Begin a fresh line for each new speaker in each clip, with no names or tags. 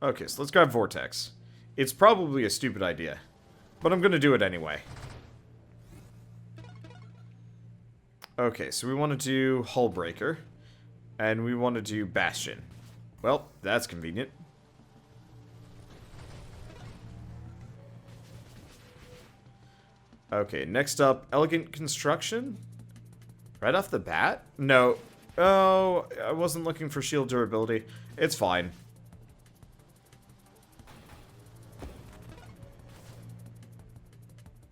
Okay, so let's grab Vortex. It's probably a stupid idea, but I'm gonna do it anyway. Okay, so we want to do Hull Breaker, and we want to do Bastion. Well, that's convenient. Okay, next up, Elegant Construction. Right off the bat? No. Oh, I wasn't looking for shield durability. It's fine.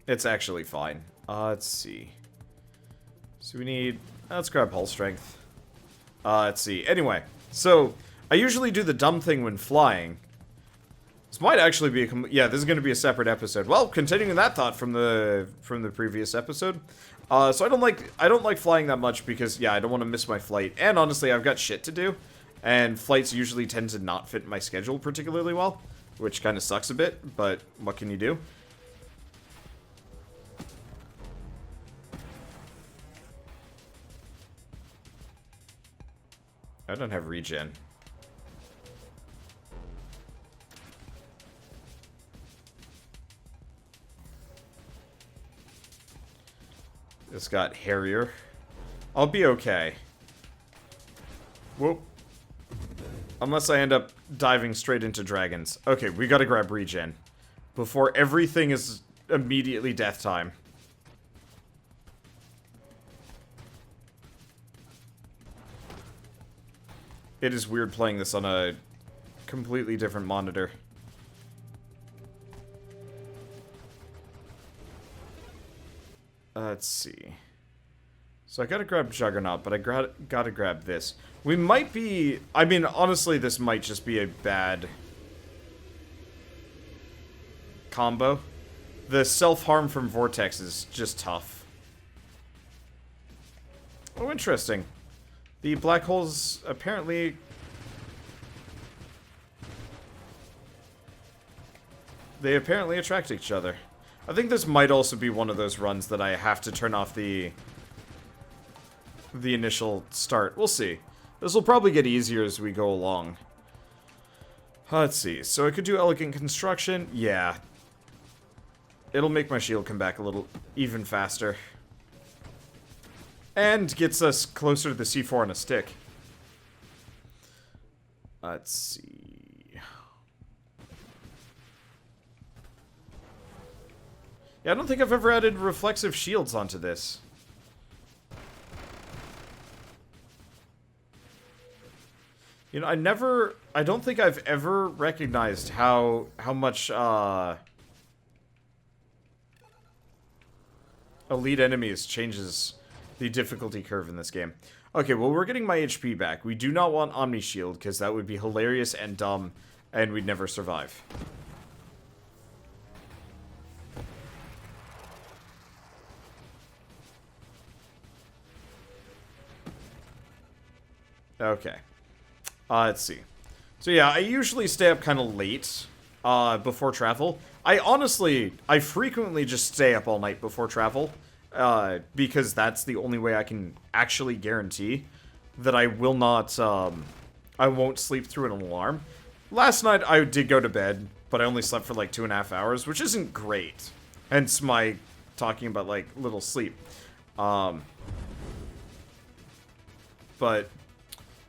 It's actually fine. Let's see. So we need... let's grab Hull Strength. Let's see. Anyway, so I usually do the dumb thing when flying. This might actually be a... yeah, this is going to be a separate episode. Well, continuing that thought from the previous episode. So I don't like flying that much because, yeah, I don't want to miss my flight. And honestly, I've got shit to do. And flights usually tend to not fit my schedule particularly well. Which kind of sucks a bit, but what can you do? I don't have regen. It's got Harrier. I'll be okay. Whoop. Unless I end up diving straight into dragons. Okay, we gotta grab regen. Before everything is immediately death time. It is weird playing this on a completely different monitor. Let's see. So I gotta grab Juggernaut, but I gotta grab this. We might be... I mean, honestly, this might just be a bad combo. The self-harm from Vortex is just tough. Oh, interesting. The black holes apparently... they apparently attract each other. I think this might also be one of those runs that I have to turn off the initial start. We'll see. This will probably get easier as we go along. Let's see. So I could do Elegant Construction. Yeah. It'll make my shield come back a little even faster. And gets us closer to the C4 on a stick. Let's see. Yeah, I don't think I've ever added reflexive shields onto this. You know, I don't think I've ever recognized how much, elite enemies changes the difficulty curve in this game. Okay, well, we're getting my HP back. We do not want Omni Shield, because that would be hilarious and dumb, and we'd never survive. Okay. Let's see. So yeah, I usually stay up kind of late, before travel. I frequently just stay up all night before travel, because that's the only way I can actually guarantee that I will not, I won't sleep through an alarm. Last night I did go to bed, but I only slept for like 2.5 hours, which isn't great. Hence my talking about like little sleep. But,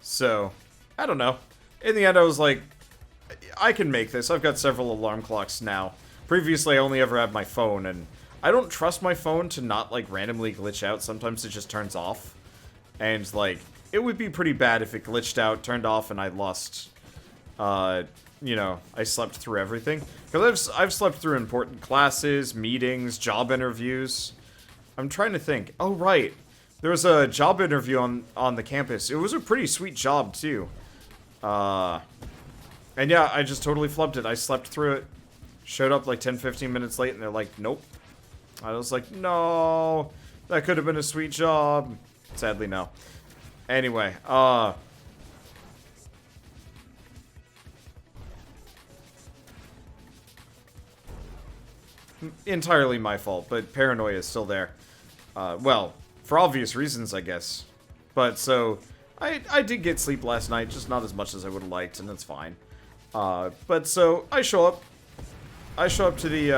so, I don't know. In the end I was like, I can make this. I've got several alarm clocks now. Previously I only ever had my phone, and I don't trust my phone to not, like, randomly glitch out. Sometimes it just turns off. And, like, it would be pretty bad if it glitched out, turned off, and I lost, you know, I slept through everything. Because I've slept through important classes, meetings, job interviews. I'm trying to think. Oh, right. There was a job interview on the campus. It was a pretty sweet job, too. And yeah, I just totally flubbed it. I slept through it. Showed up like 10-15 minutes late, and they're like, nope. I was like, no, that could have been a sweet job. Sadly, no. Anyway, entirely my fault, but paranoia is still there. Well, for obvious reasons, I guess. But, so, I did get sleep last night, just not as much as I would have liked, and that's fine. But so I show up to the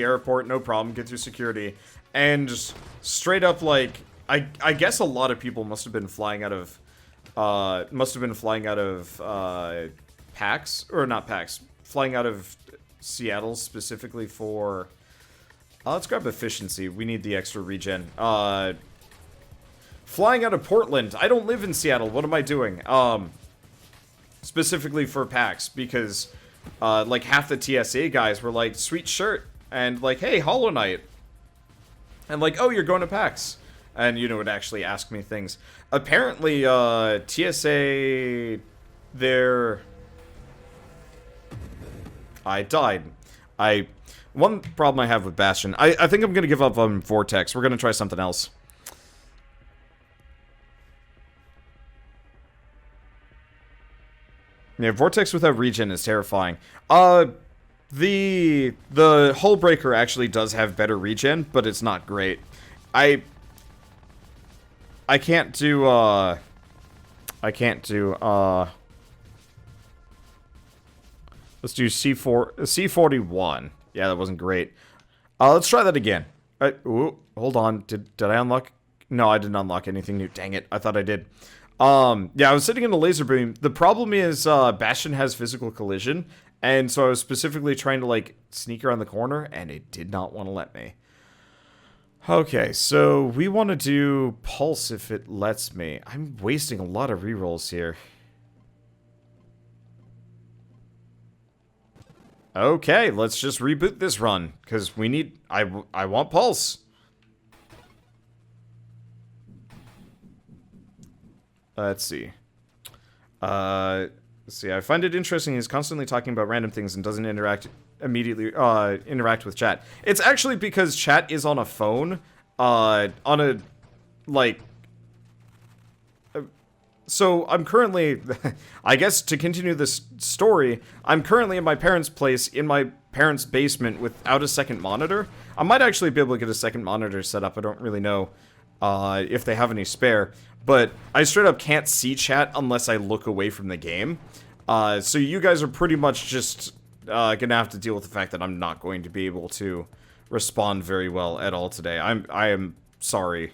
airport, no problem, get through security, and just straight up, like, I guess a lot of people must have been flying out of PAX, or not PAX, flying out of Seattle specifically for, let's grab efficiency, we need the extra regen, flying out of Portland, I don't live in Seattle, what am I doing, specifically for PAX, because, like, half the TSA guys were like, sweet shirt, and like, hey, Hollow Knight, and like, oh, you're going to PAX, and, you know, would actually ask me things. Apparently, TSA, I died. One problem I have with Bastion, I think I'm gonna give up on Vortex, we're gonna try something else. Yeah, Vortex without regen is terrifying. The Hull Breaker actually does have better regen, but it's not great. I can't do, let's do C41. Yeah, that wasn't great. Let's try that again. Ooh, hold on. Did I unlock? No, I didn't unlock anything new. Dang it. I thought I did. Yeah, I was sitting in a laser beam. The problem is, Bastion has physical collision, and so I was specifically trying to, like, sneak around the corner, and it did not want to let me. Okay, so we want to do Pulse if it lets me. I'm wasting a lot of rerolls here. Okay, let's just reboot this run, because we need... I want Pulse. Let's see. Let's see, I find it interesting he's constantly talking about random things and doesn't interact with chat. It's actually because chat is on a phone, on a, like... So, I'm currently, I guess to continue this story, I'm currently in my parents' place, in my parents' basement, without a second monitor. I might actually be able to get a second monitor set up, I don't really know if they have any spare. But I straight up can't see chat unless I look away from the game. So you guys are pretty much just gonna have to deal with the fact that I'm not going to be able to respond very well at all today. I am sorry.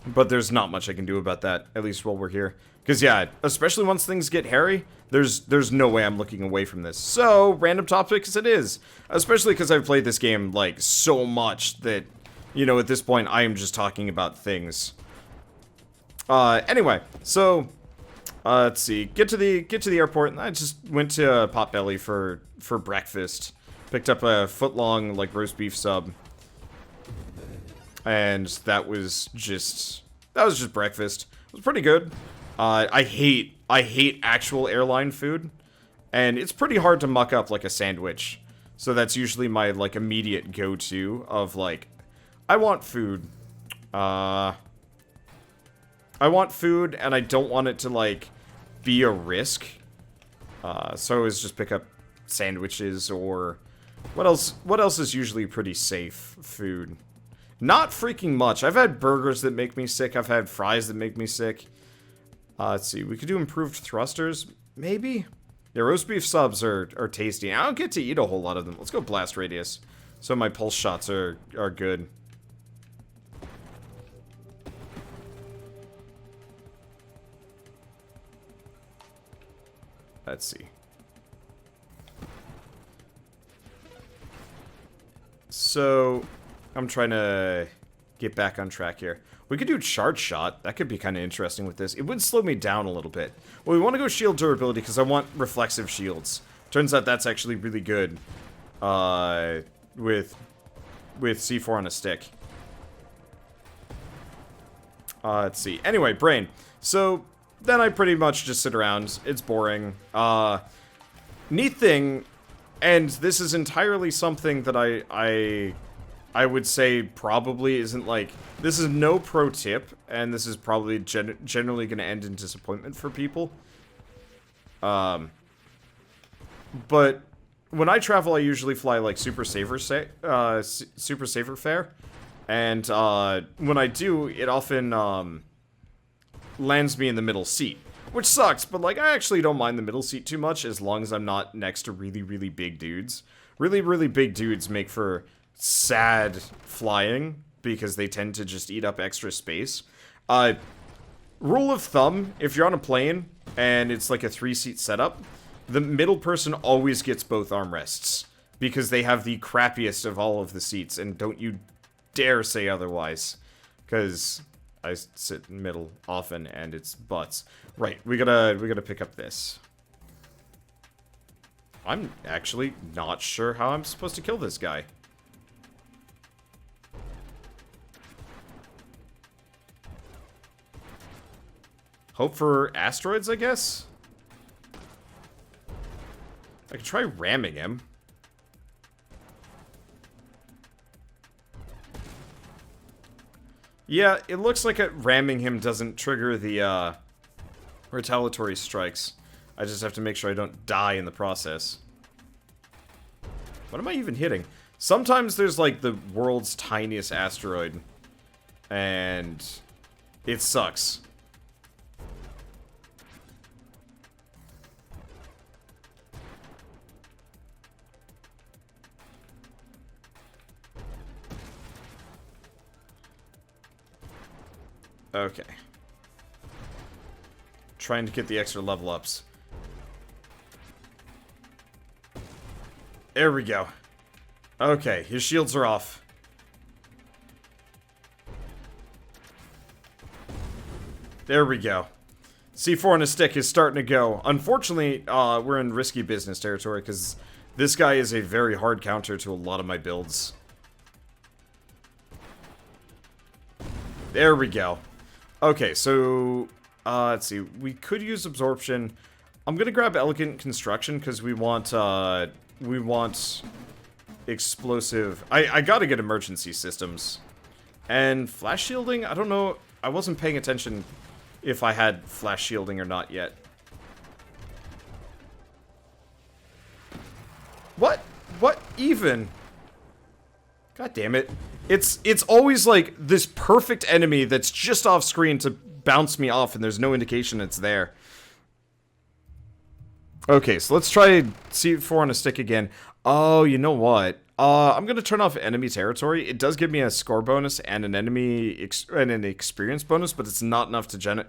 But there's not much I can do about that, at least while we're here. Because, yeah, especially once things get hairy, there's no way I'm looking away from this. So, random topics it is. Especially because I've played this game, like, so much that, you know, at this point, I am just talking about things. Anyway, so, let's see. Get to the airport, and I just went to Potbelly for breakfast. Picked up a foot-long, like, roast beef sub. And that was just breakfast. It was pretty good. I hate actual airline food, and it's pretty hard to muck up like a sandwich. So that's usually my like immediate go-to of like, I want food. I want food, and I don't want it to like be a risk. So I always just pick up sandwiches or what else? What else is usually pretty safe food? Not freaking much. I've had burgers that make me sick. I've had fries that make me sick. Let's see. We could do improved thrusters, maybe? Yeah, roast beef subs are tasty. I don't get to eat a whole lot of them. Let's go blast radius. So my pulse shots are good. Let's see. So... I'm trying to get back on track here. We could do charge shot. That could be kind of interesting with this. It would slow me down a little bit. Well, we want to go shield durability because I want reflexive shields. Turns out that's actually really good with C4 on a stick. Let's see. Anyway, brain. So then I pretty much just sit around. It's boring. Neat thing, and this is entirely something that I would say probably isn't like... This is no pro tip, and this is probably generally going to end in disappointment for people. But when I travel, I usually fly like super saver fare. And when I do, it often lands me in the middle seat. Which sucks, but, like, I actually don't mind the middle seat too much as long as I'm not next to really, really big dudes. Really, really big dudes make for sad flying because they tend to just eat up extra space. Rule of thumb, if you're on a plane and it's like a 3-seat setup, the middle person always gets both armrests because they have the crappiest of all of the seats, and don't you dare say otherwise, because I sit in the middle often and it's butts. Right, we gotta pick up this. I'm actually not sure how I'm supposed to kill this guy. Hope for asteroids, I guess? I could try ramming him. Yeah, it looks like ramming him doesn't trigger the, retaliatory strikes. I just have to make sure I don't die in the process. What am I even hitting? Sometimes there's, like, the world's tiniest asteroid. And it sucks. Okay. Trying to get the extra level ups. There we go. Okay, his shields are off. There we go. C4 on a stick is starting to go. Unfortunately, we're in risky business territory because this guy is a very hard counter to a lot of my builds. There we go. Okay, so, let's see. We could use absorption. I'm gonna grab elegant construction because we want explosive. I gotta get emergency systems. And flash shielding, I don't know. I wasn't paying attention if I had flash shielding or not yet. What? What even? God damn it. It's always like this perfect enemy that's just off screen to bounce me off and there's no indication it's there. Okay, so let's try C4 on a stick again. Oh, you know what? I'm gonna turn off enemy territory. It does give me a score bonus and an an experience bonus, but it's not enough to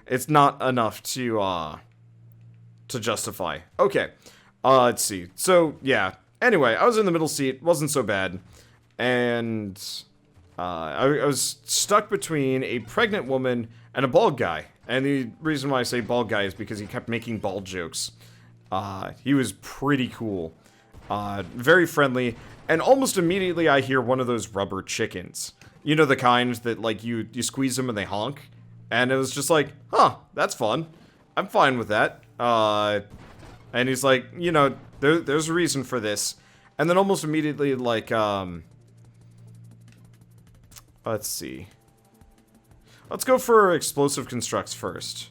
it's not enough to justify. Okay. Let's see. So, yeah. Anyway, I was in the middle seat. Wasn't so bad. And I was stuck between a pregnant woman and a bald guy. And the reason why I say bald guy is because he kept making bald jokes. He was pretty cool. Very friendly. And almost immediately I hear one of those rubber chickens. You know, the kind that, like, you squeeze them and they honk? And it was just like, huh, that's fun. I'm fine with that. And he's like, you know, there's a reason for this. And then almost immediately, like, let's see. Let's go for explosive constructs first.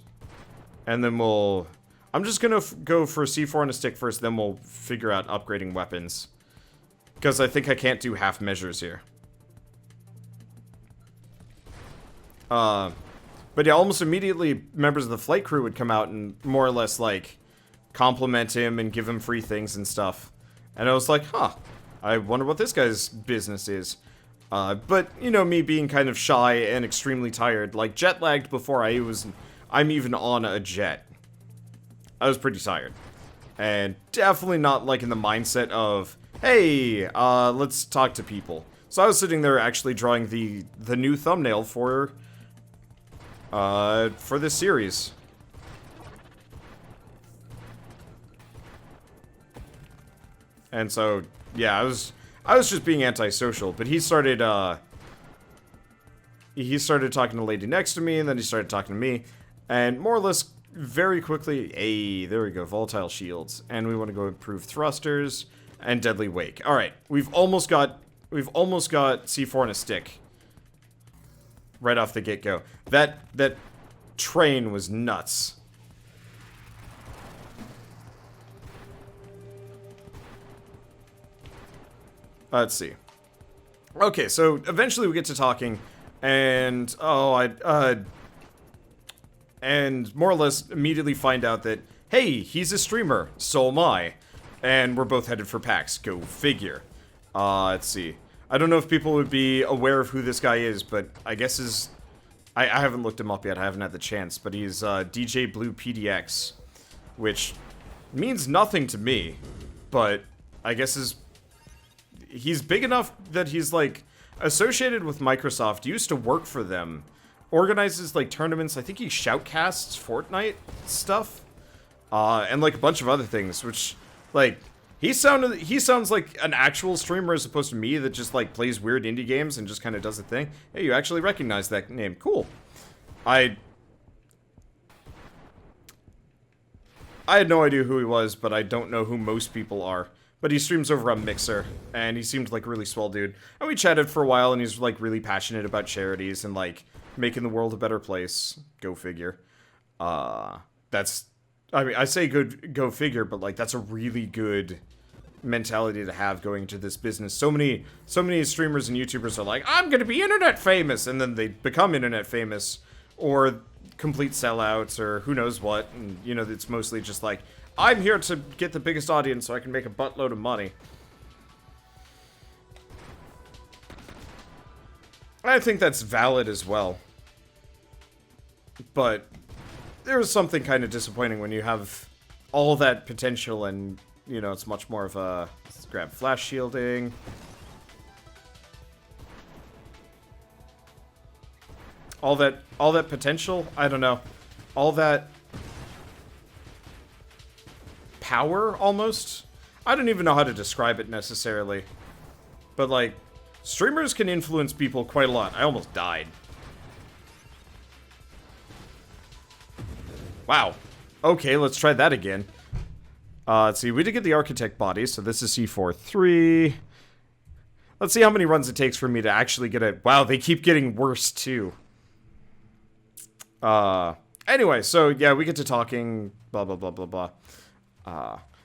And then we'll... I'm just gonna go for C4 on a stick first, then we'll figure out upgrading weapons. Because I think I can't do half measures here. But yeah, almost immediately, members of the flight crew would come out and more or less, like, compliment him and give him free things and stuff. And I was like, huh, I wonder what this guy's business is. But, you know, me being kind of shy and extremely tired, like, jet-lagged before I'm even on a jet. I was pretty tired. And definitely not, like, in the mindset of, hey, let's talk to people. So I was sitting there actually drawing the new thumbnail for this series. And so, yeah, I was just being antisocial, but he started talking to the lady next to me, and then he started talking to me, and more or less very quickly, hey, there we go, volatile shields, and we want to go improve thrusters and deadly wake. All right, we've almost got C4 on a stick right off the get-go. That train was nuts. Let's see. Okay, so eventually we get to talking, and and more or less immediately find out that, hey, he's a streamer, so am I. And we're both headed for PAX. Go figure. Let's see. I don't know if people would be aware of who this guy is, but I guess I haven't looked him up yet, I haven't had the chance, but he's DJ Blue PDX, which means nothing to me, but I guess he's big enough that he's, like, associated with Microsoft, used to work for them, organizes, like, tournaments. I think he shoutcasts Fortnite stuff, and, like, a bunch of other things, which, like, he sounds like an actual streamer as opposed to me that just, like, plays weird indie games and just kind of does a thing. Hey, you actually recognize that name. Cool. I had no idea who he was, but I don't know who most people are. But he streams over on Mixer, and he seemed like a really swell dude. And we chatted for a while, and he's, like, really passionate about charities and, like, making the world a better place. Go figure. I mean, I say go figure, but, like, that's a really good mentality to have going into this business. So many streamers and YouTubers are like, I'm gonna be internet famous, and then they become internet famous, or complete sellouts, or who knows what, and, you know, it's mostly just like, I'm here to get the biggest audience so I can make a buttload of money. I think that's valid as well. But there's something kind of disappointing when you have all that potential and, you know, it's much more of a... Let's grab flash shielding. All that potential? I don't know. All that... power, almost? I don't even know how to describe it necessarily. But, like, streamers can influence people quite a lot. I almost died. Wow. Okay, let's try that again. Let's see, we did get the architect body, so this is C4-3. Let's see how many runs it takes for me to actually get it. Wow, they keep getting worse, too. Anyway, so, yeah, we get to talking, blah, blah, blah, blah, blah.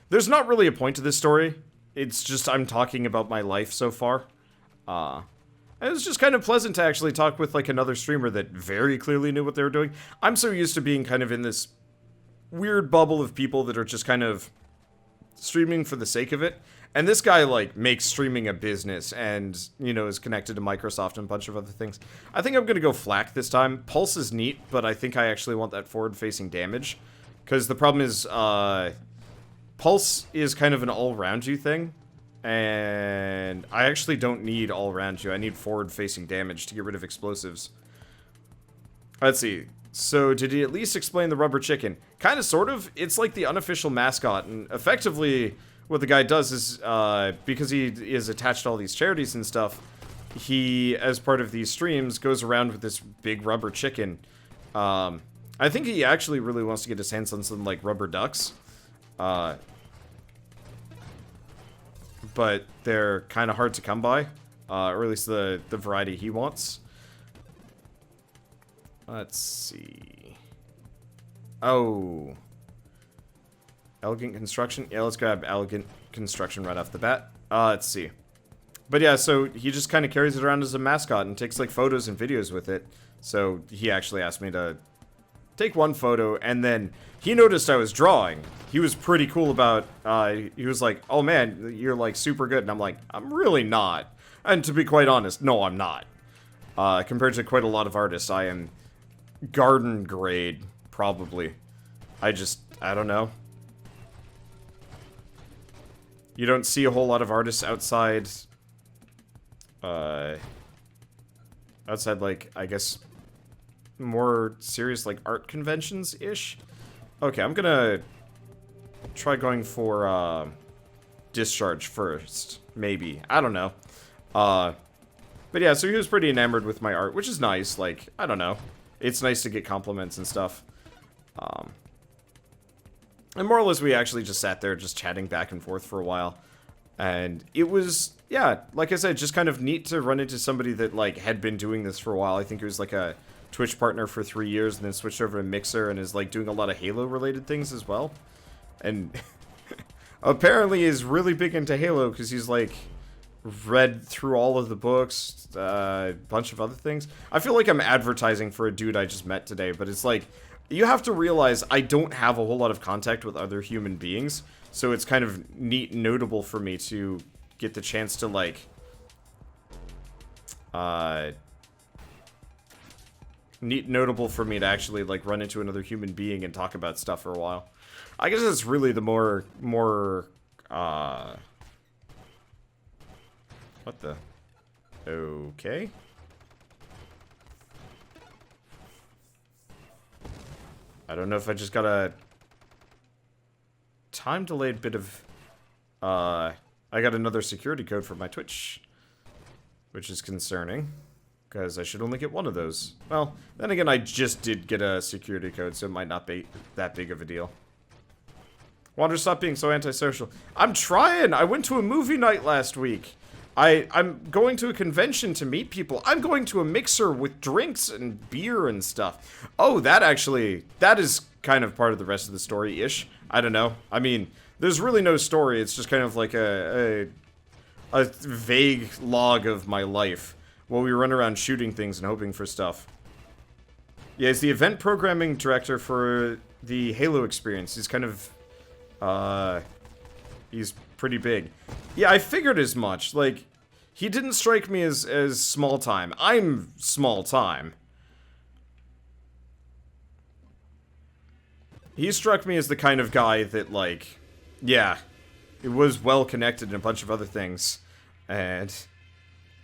There's not really a point to this story. It's just I'm talking about my life so far. And it was just kind of pleasant to actually talk with, like, another streamer that very clearly knew what they were doing. I'm so used to being kind of in this weird bubble of people that are just kind of streaming for the sake of it. And this guy, like, makes streaming a business and, you know, is connected to Microsoft and a bunch of other things. I think I'm gonna go flak this time. Pulse is neat, but I think I actually want that forward-facing damage. Because the problem is, Pulse is kind of an all-around-you thing. And I actually don't need all-around-you. I need forward-facing damage to get rid of explosives. Let's see. So, did he at least explain the rubber chicken? Kind of, sort of. It's like the unofficial mascot, and effectively, what the guy does is, because he is attached to all these charities and stuff, he, as part of these streams, goes around with this big rubber chicken. I think he actually really wants to get his hands on some, like, rubber ducks. But they're kind of hard to come by, or at least the variety he wants. Let's see. Oh. Elegant construction? Yeah, let's grab elegant construction right off the bat. Let's see. But yeah, so he just kind of carries it around as a mascot and takes, like, photos and videos with it. So he actually asked me to take one photo, and then he noticed I was drawing. He was pretty cool about, he was like, oh man, you're, like, super good. And I'm like, I'm really not. And to be quite honest, no, I'm not. Compared to quite a lot of artists, I am garden grade, probably. I don't know. You don't see a whole lot of artists outside, like, I guess, more serious, like, art conventions-ish? Okay, I'm gonna try going for, Discharge first. Maybe. I don't know. But yeah, so he was pretty enamored with my art, which is nice. Like, I don't know. It's nice to get compliments and stuff. And more or less, we actually just sat there just chatting back and forth for a while. And it was, yeah, like I said, just kind of neat to run into somebody that, like, had been doing this for a while. I think it was, like, a Twitch partner for 3 years and then switched over to Mixer and is, like, doing a lot of Halo-related things as well. And apparently is really big into Halo because he's, like, read through all of the books, a bunch of other things. I feel like I'm advertising for a dude I just met today, but it's like, you have to realize I don't have a whole lot of contact with other human beings, so it's kind of neat and notable for me to get the chance to, like, notable for me to actually, like, run into another human being and talk about stuff for a while. I guess it's really the more, what the? Okay. I don't know if I just got a time-delayed bit of, I got another security code for my Twitch, which is concerning, because I should only get one of those. Well, then again, I just did get a security code, so it might not be that big of a deal. Wander, stop being so antisocial. I'm trying! I went to a movie night last week. I'm going to a convention to meet people. I'm going to a mixer with drinks and beer and stuff. Oh, that is kind of part of the rest of the story-ish. I don't know. I mean, there's really no story. It's just kind of like a vague log of my life while we run around shooting things and hoping for stuff. Yeah, he's the event programming director for the Halo experience. He's kind of, he's pretty big. Yeah, I figured as much. Like, he didn't strike me as small time. I'm small time. He struck me as the kind of guy that, like, yeah, it was well connected in a bunch of other things. And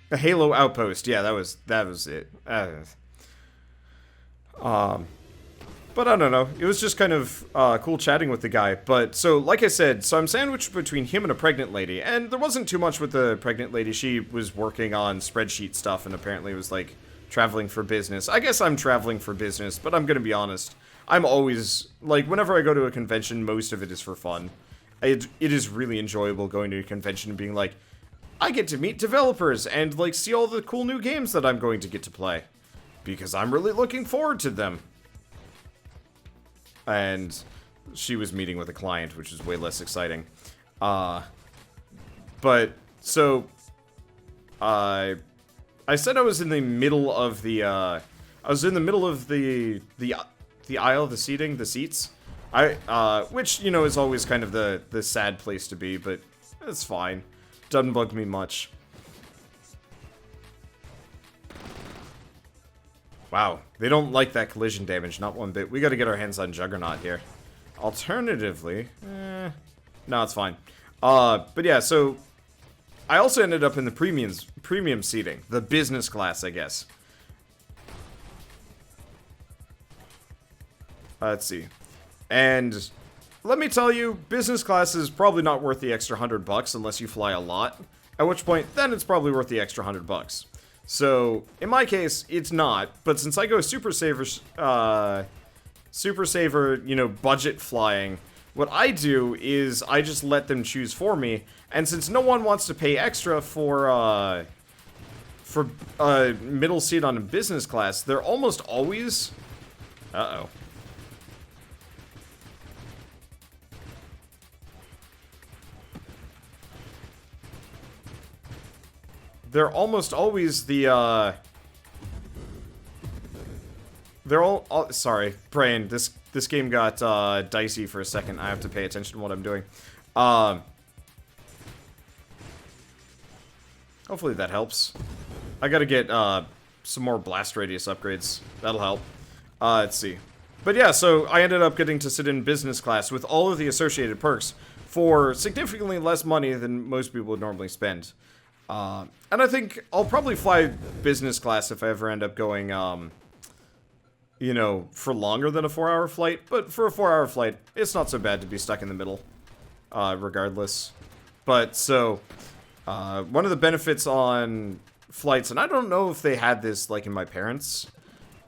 the Halo Outpost, yeah, that was it. But I don't know. It was just kind of cool chatting with the guy. But, so, like I said, so I'm sandwiched between him and a pregnant lady. And there wasn't too much with the pregnant lady. She was working on spreadsheet stuff and apparently was, like, traveling for business. I guess I'm traveling for business, but I'm gonna be honest. I'm always, like, whenever I go to a convention, most of it is for fun. It is really enjoyable going to a convention and being like, I get to meet developers and, like, see all the cool new games that I'm going to get to play. Because I'm really looking forward to them. And she was meeting with a client, which is way less exciting. But, so, I said I was in the middle of the, I was in the middle of the aisle, the seating, the seats. Which, you know, is always kind of the sad place to be, but it's fine. Doesn't bug me much. Wow, they don't like that collision damage, not one bit. We gotta get our hands on Juggernaut here. Alternatively, no, it's fine. But yeah, so I also ended up in the premium seating, the business class, I guess. Let's see. And let me tell you, business class is probably not worth the extra $100 unless you fly a lot. At which point, then it's probably worth the extra $100. So, in my case, it's not, but since I go Super Saver, you know, budget flying, what I do is I just let them choose for me, and since no one wants to pay extra for a middle seat on a business class, they're almost always, they're almost always the, they're all, sorry, brain, this game got, dicey for a second. I have to pay attention to what I'm doing. Hopefully that helps. I gotta get, some more blast radius upgrades. That'll help. Let's see. But yeah, so I ended up getting to sit in business class with all of the associated perks for significantly less money than most people would normally spend. And I think I'll probably fly business class if I ever end up going, you know, for longer than a 4-hour flight. But for a 4-hour flight, it's not so bad to be stuck in the middle, regardless. But, so, one of the benefits on flights, and I don't know if they had this, like, in my parents'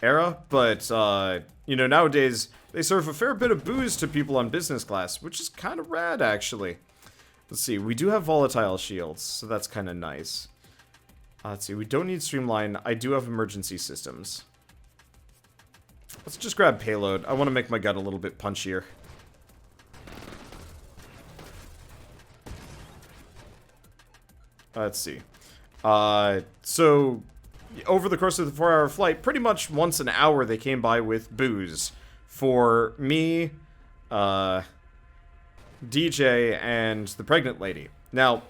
era, but, you know, nowadays, they serve a fair bit of booze to people on business class, which is kind of rad, actually. Let's see, we do have volatile shields, so that's kind of nice. Let's see, we don't need streamline. I do have emergency systems. Let's just grab payload. I want to make my gun a little bit punchier. Let's see. So, over the course of the 4-hour flight, pretty much once an hour they came by with booze. for me, DJ, and the pregnant lady. Now,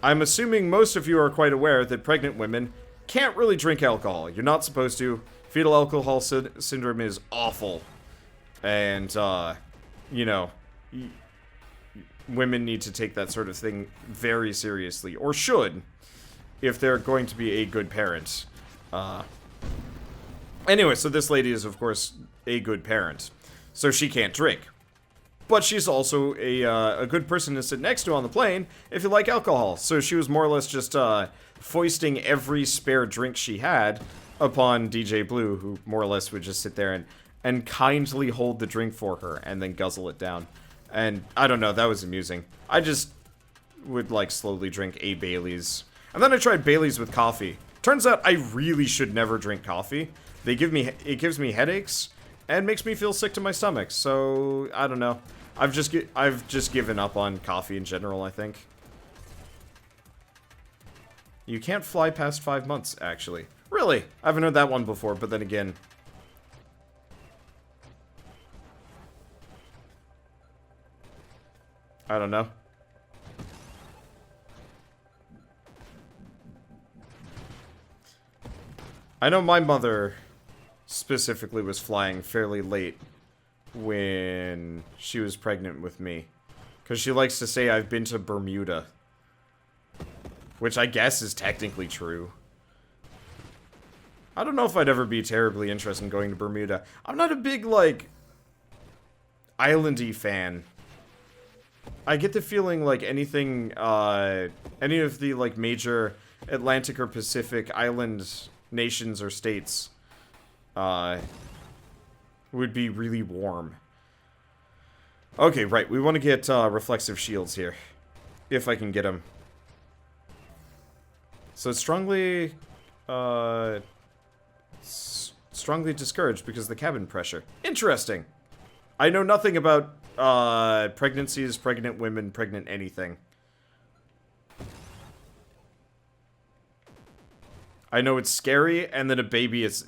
I'm assuming most of you are quite aware that pregnant women can't really drink alcohol. You're not supposed to. Fetal alcohol syndrome is awful. And, you know, women need to take that sort of thing very seriously. Or should, if they're going to be a good parent. Anyway, so this lady is, of course, a good parent. So she can't drink. But she's also a good person to sit next to on the plane if you like alcohol. So she was more or less just foisting every spare drink she had upon DJ Blue, who more or less would just sit there and kindly hold the drink for her and then guzzle it down. And I don't know, that was amusing. I just would like slowly drink a Bailey's. And then I tried Bailey's with coffee. Turns out I really should never drink coffee. It gives me headaches and makes me feel sick to my stomach. So I don't know. I've just given up on coffee in general, I think. You can't fly past 5 months, actually. Really? I haven't heard that one before, but then again. I don't know. I know my mother specifically was flying fairly late when she was pregnant with me. Because she likes to say I've been to Bermuda. Which I guess is technically true. I don't know if I'd ever be terribly interested in going to Bermuda. I'm not a big, like, islandy fan. I get the feeling like anything, any of the, like, major Atlantic or Pacific island nations or states, would be really warm. Okay, right, we want to get, reflexive shields here. If I can get them. So strongly, strongly discouraged because of the cabin pressure. Interesting! I know nothing about, pregnancies, pregnant women, pregnant anything. I know it's scary, and that a baby is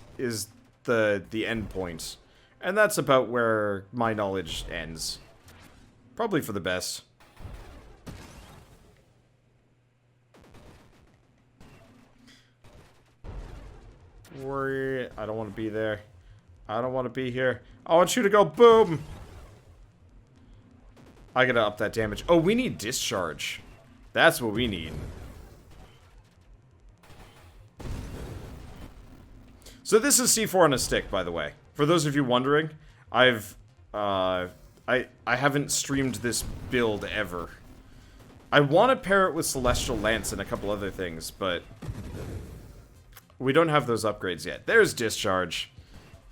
the end point. And that's about where my knowledge ends. Probably for the best. I don't want to be there. I don't want to be here. I want you to go boom! I gotta up that damage. Oh, we need discharge. That's what we need. So this is C4 on a stick, by the way. For those of you wondering, I haven't streamed this build ever. I want to pair it with Celestial Lance and a couple other things, but we don't have those upgrades yet. There's discharge.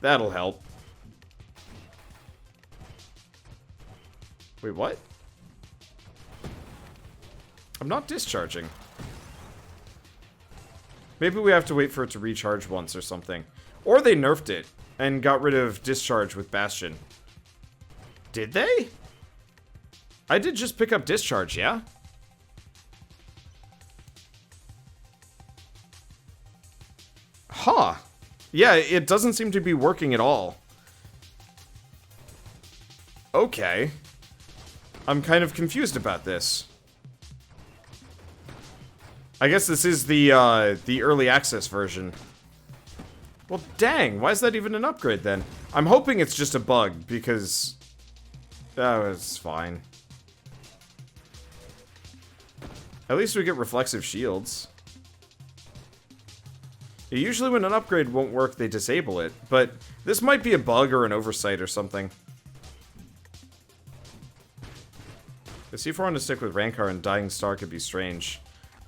That'll help. Wait, what? I'm not discharging. Maybe we have to wait for it to recharge once or something. Or they nerfed it and got rid of discharge with Bastion. Did they? I did just pick up discharge, yeah? Huh. Yeah, it doesn't seem to be working at all. Okay. I'm kind of confused about this. I guess this is the early access version. Well, dang, why is that even an upgrade then? I'm hoping it's just a bug, because that was fine. At least we get reflexive shields. Usually when an upgrade won't work, they disable it, but this might be a bug or an oversight or something. The C4 on a stick with Rancor and Dying Star could be strange.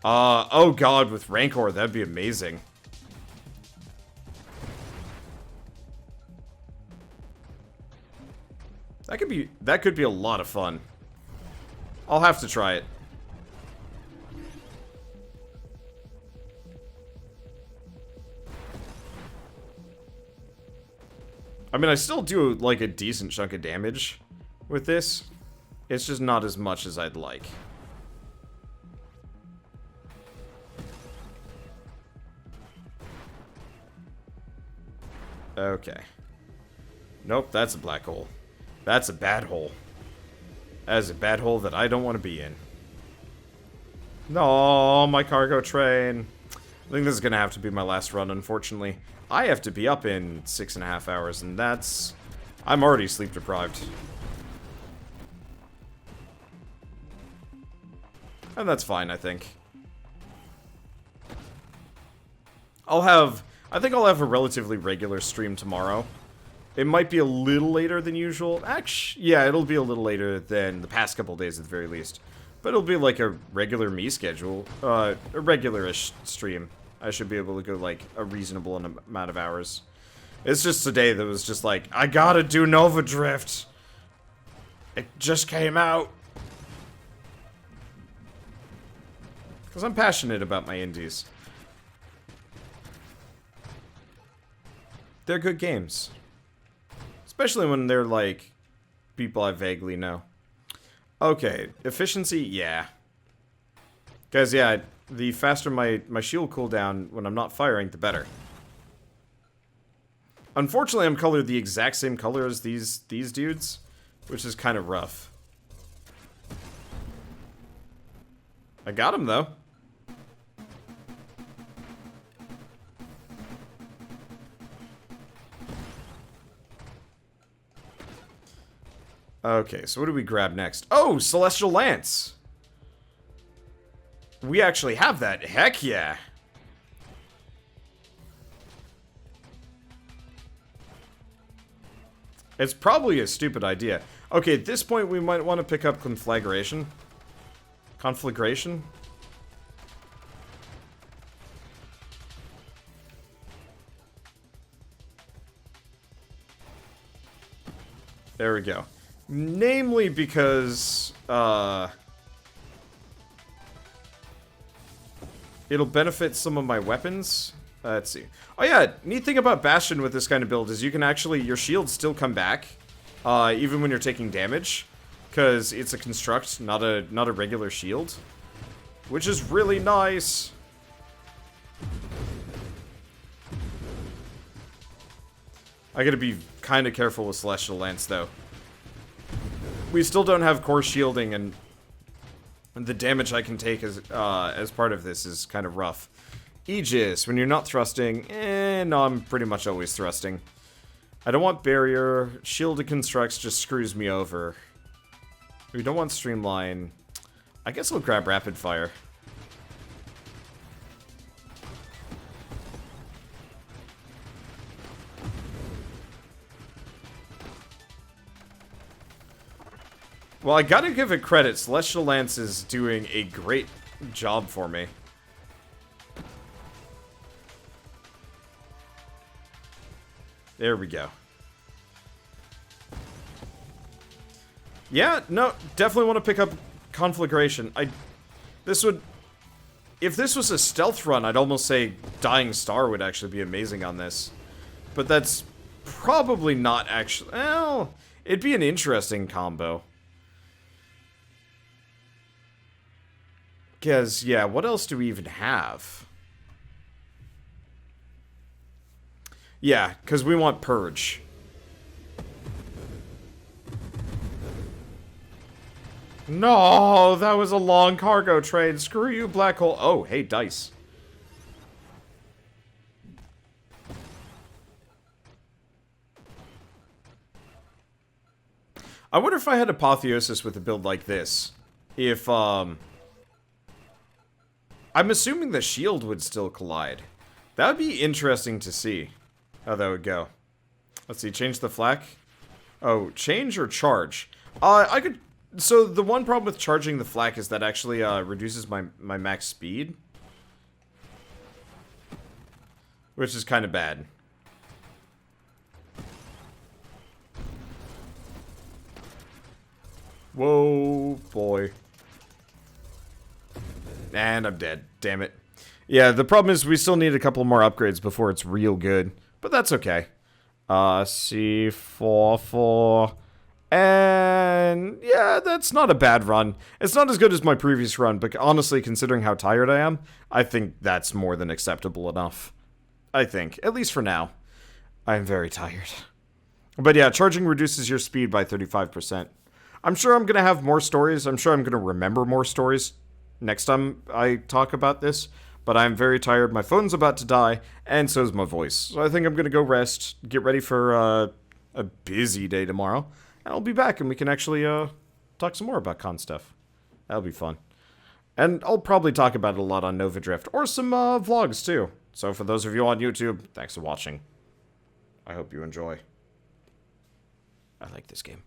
Oh god, with Rancor, that'd be amazing. That could be a lot of fun. I'll have to try it. I mean, I still do, like, a decent chunk of damage with this. It's just not as much as I'd like. Okay. Nope, that's a black hole. That's a bad hole. That is a bad hole that I don't want to be in. No, my cargo train. I think this is going to have to be my last run, unfortunately. I have to be up in 6.5 hours, and that's... I'm already sleep deprived. And that's fine, I think. I think I'll have a relatively regular stream tomorrow. It might be a little later than usual. Actually, yeah, it'll be a little later than the past couple days at the very least. But it'll be like a regular me schedule. A regular-ish stream. I should be able to go like a reasonable amount of hours. It's just today that was just like, I gotta do Nova Drift. It just came out. Because I'm passionate about my indies. They're good games. Especially when they're like people I vaguely know. Okay, efficiency, yeah. Guys, yeah, the faster my shield cooldown when I'm not firing, the better. Unfortunately, I'm colored the exact same color as these dudes, which is kind of rough. I got him, though. Okay, so what do we grab next? Oh, Celestial Lance! We actually have that. Heck yeah! It's probably a stupid idea. Okay, at this point we might want to pick up Conflagration. Conflagration? There we go. Namely because, it'll benefit some of my weapons. Let's see. Oh yeah, neat thing about Bastion with this kind of build is you can actually, your shields still come back, even when you're taking damage. Because it's a construct, not a regular shield. Which is really nice. I gotta be kind of careful with Celestial Lance, though. We still don't have core shielding, and the damage I can take as part of this is kind of rough. Aegis, when you're not thrusting, no, I'm pretty much always thrusting. I don't want barrier. Shielded constructs just screws me over. We don't want streamline. I guess we'll grab rapid fire. Well, I gotta give it credit. Celestial Lance is doing a great job for me. There we go. Yeah, no, definitely want to pick up Conflagration. If this was a stealth run, I'd almost say Dying Star would actually be amazing on this. But that's probably not actually... Well, it'd be an interesting combo. Because, yeah, what else do we even have? Yeah, because we want Purge. No, that was a long cargo train. Screw you, black hole. Oh, hey, dice. I wonder if I had Apotheosis with a build like this. If, I'm assuming the shield would still collide. That would be interesting to see how that would go. Let's see, change the flak. Oh, change or charge? I could... So, the one problem with charging the flak is that actually reduces my max speed. Which is kind of bad. Whoa, boy. And I'm dead. Damn it. Yeah, the problem is we still need a couple more upgrades before it's real good. But that's okay. C4. And yeah, that's not a bad run. It's not as good as my previous run, but honestly, considering how tired I am, I think that's more than acceptable enough. I think, at least for now. I am very tired. But yeah, charging reduces your speed by 35%. I'm sure I'm going to have more stories. I'm sure I'm going to remember more stories next time I talk about this. But I'm very tired. My phone's about to die, and so is my voice. So I think I'm going to go rest, get ready for a busy day tomorrow. And I'll be back, and we can actually talk some more about con stuff. That'll be fun. And I'll probably talk about it a lot on Nova Drift, or some vlogs too. So for those of you on YouTube, thanks for watching. I hope you enjoy. I like this game.